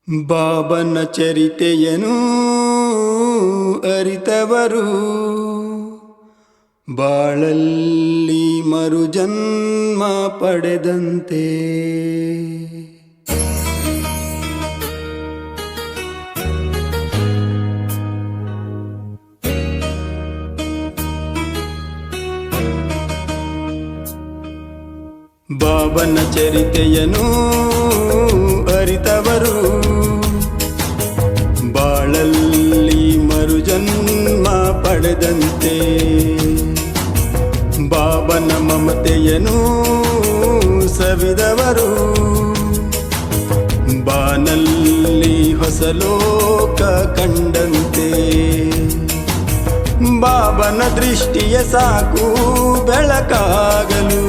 ಬಾಬನ ಚರಿತೆಯನು ಅರಿತವರು ಬಾಳಲ್ಲಿ ಮರುಜನ್ಮ ಪಡೆದಂತೆ. ಬಾಬನ ಚರಿತೆಯನು ಅರಿತವರು ಬಾಳಲ್ಲಿ ಮರುಜನ್ಮ ಪಡೆದಂತೆ. ಬಾಬನ ಮಮತೆಯನು ಸವಿದವರು ಬಾನಲ್ಲಿ ಹೊಸ ಲೋಕ ಕಂಡಂತೆ. ಬಾಬನ ದೃಷ್ಟಿಯ ಸಾಕು ಬೆಳಕಾಗಲು,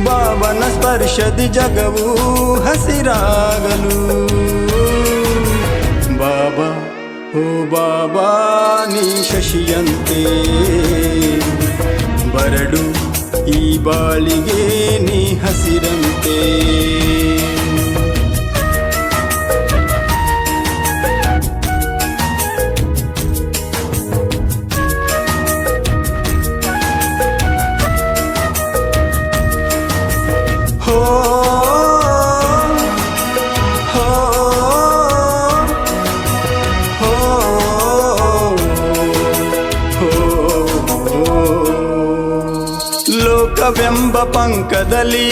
ಬಾಬನ ಸ್ಪರ್ಶದಿ ಜಗವು ಹಸಿರಾಗಲು. ಬಾಬಾ ಓ ಬಾಬಾ ನೀ ಶಶಿಯಂತೆ ಬರಡು ಈ ಬಾಳಿಗೆ ನೀ ಹಸಿರಂತೆ. ಲೋಕವೆಂಬ ಪಂಕದಲ್ಲಿ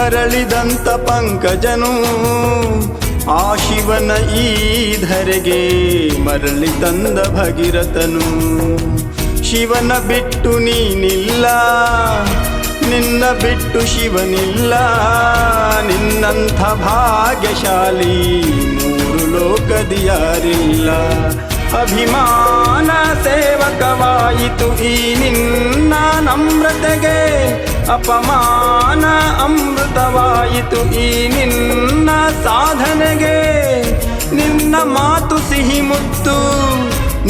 ಅರಳಿದಂತ ಪಂಕಜನು ಆ ಶಿವನ ಈ ಧರೆಗೆ ಮರಳಿ ತಂದ ಭಗೀರಥನು. ಶಿವನ ಬಿಟ್ಟು ನೀನಿಲ್ಲ, ನಿನ್ನ ಬಿಟ್ಟು ಶಿವನಿಲ್ಲ, ನಿನ್ನಂಥ ಭಾಗ್ಯಶಾಲಿ ಮೂರು ಲೋಕದಿ ಯಾರಿಲ್ಲ. ಅಭಿಮಾನ ಸೇವಕವಾಯಿತು ಈ ನಿನ್ನ ನಮ್ರತೆಗೆ, ಅಪಮಾನ ಅಮೃತವಾಯಿತು ಈ ನಿನ್ನ ಸಾಧನೆಗೆ. ನಿನ್ನ ಮಾತು ಸಿಹಿ ಮುತ್ತು,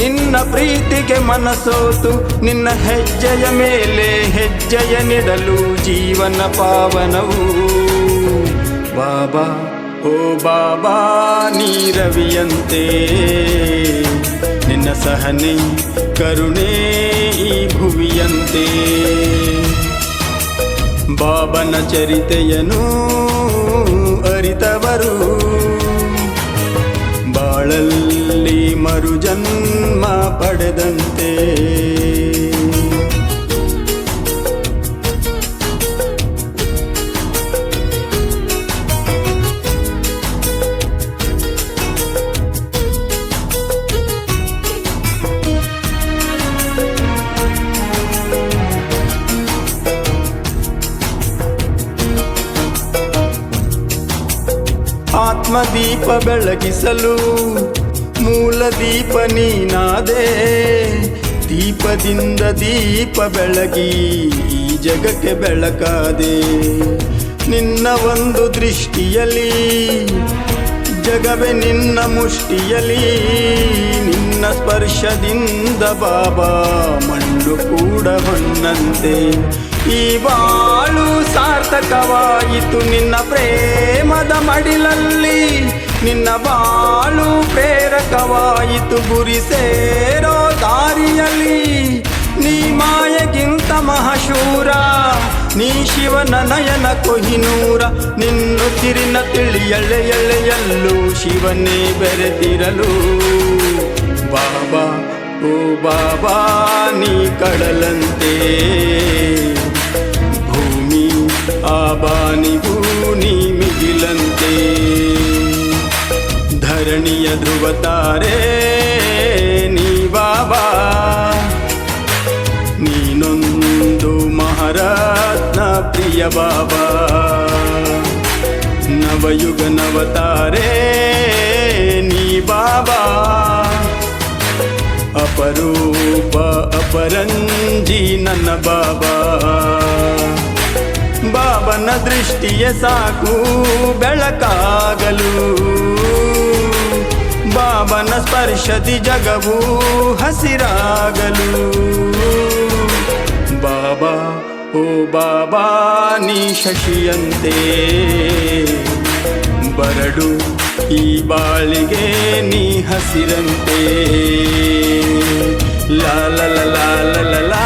ನಿನ್ನ ಪ್ರೀತಿಗೆ ಮನಸೋತು, ನಿನ್ನ ಹೆಜ್ಜೆಯ ಮೇಲೆ ಹೆಜ್ಜೆಯ ನಿಡಲು ಜೀವನ ಪಾವನವು. ಬಾಬಾ ಓ ಬಾಬಾ ನೀ ರವಿಯಂತೆ, ನಿನ್ನ ಸಹನೆ ಕರುಣೆ ಈ ಭುವಿಯಂತೆ. ಬಾಬನ ಚರಿತೆಯನು ಅರಿತವರು ಬಾಳಲ್ಲಿ ಮರುಜನ್ಮ ಪಡೆದಂತೆ. ಆತ್ಮದೀಪ ಬೆಳಗಿಸಲು ಮೂಲ ದೀಪ ನೀನಾದೆ, ದೀಪದಿಂದ ದೀಪ ಬೆಳಗಿ ಈ ಜಗಕ್ಕೆ ಬೆಳಕಾದೆ. ನಿನ್ನ ಒಂದು ದೃಷ್ಟಿಯಲ್ಲಿ ಜಗವೇ ನಿನ್ನ ಮುಷ್ಟಿಯಲ್ಲಿ, ನಿನ್ನ ಸ್ಪರ್ಶದಿಂದ ಬಾಬಾ ಮಣ್ಣು ಕೂಡ ಹೊನ್ನಂತೆ. ಈ ಬಾಳು ಸಾರ್ಥಕವಾಯಿತು ನಿನ್ನ ಪ್ರೇಮದ ಮಡಿಲಲ್ಲಿ, ನಿನ್ನ ಬಾಳು ಪ್ರೇರಕವಾಯಿತು ಗುರಿ ಸೇರೋ ದಾರಿಯಲ್ಲಿ. ನೀ ಮಾಯೆಗಿಂತ ಮಹಾಶೂರ, ನೀ ಶಿವನ ನಯನ ಕೊಹಿನೂರ, ನಿನ್ನುಸಿರಿನ ತಿಳಿಯಳೆ ಎಳೆಯಲ್ಲೂ ಶಿವನೇ ಬೆರೆತಿರಲು. ಬಾಬಾ ಓ ಬಾಬಾ ನೀ ಕಡಲಂತೆ, ಭೂಮಿ ಆಬಾನಿಗೂ ನೀ ಮಿಗಿಲಂತೆ. ಧರಣಿಯ ಧ್ರುವತಾರೆ ನೀ ಬಾಬಾ, ನೀನೊಂದು ಮಹಾರತ್ನ ಪ್ರಿಯ ಬಾಬಾ. ನವಯುಗ ನವತಾರೆ ನೀ ಬಾಬಾ, ಅಪರೂಪ ಅಪರಂಜಿ ನನ್ನ ಬಾಬಾ. ಬಾಬನ ದೃಷ್ಟಿಯ ಸಾಕು ಬೆಳಕಾಗಲು, ಬಾಬನ ಸ್ಪರ್ಶದಿ ಜಗವು ಹಸಿರಾಗಲು. ಬಾಬಾ ಓ ಬಾಬಾ ನೀ ಶಶಿಯಂತೆ ಬರಡು ಲಡ್ಡು ಈ ಬಾಳಿಗೆ ನೀ ಹಸಿರಂತೆ ಲಾ ಲಾ ಲಾ ಲಾ ಲಾ ಲಾ